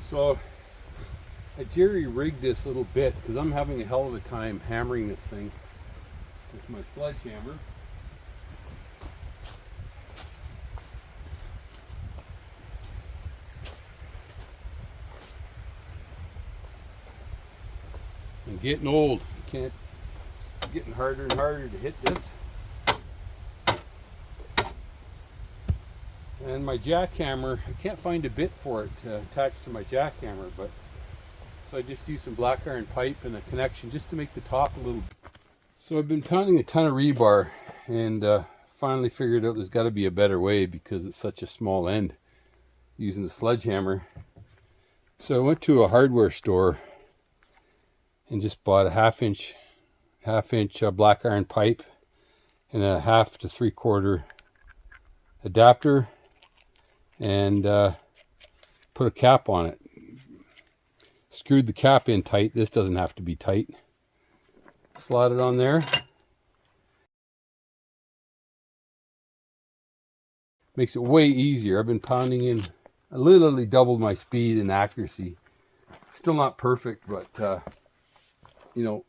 So I jerry-rigged this little bit because I'm having a hell of a time hammering this thing with my sledgehammer. I'm getting old. It's getting harder and harder to hit this. And my jackhammer, I can't find a bit for it to attach to my jackhammer, but so I just use some black iron pipe and a connection just to make the top a little. So I've been pounding a ton of rebar and finally figured out there's got to be a better way because it's such a small end using the sledgehammer. So I went to a hardware store and just bought a half inch black iron pipe and a 1/2 to 3/4 adapter, and put a cap on it. Screwed the cap in tight. This doesn't have to be tight. Slide it on there. Makes it way easier. I've been pounding in. I literally doubled my speed and accuracy. Still not perfect, but you know,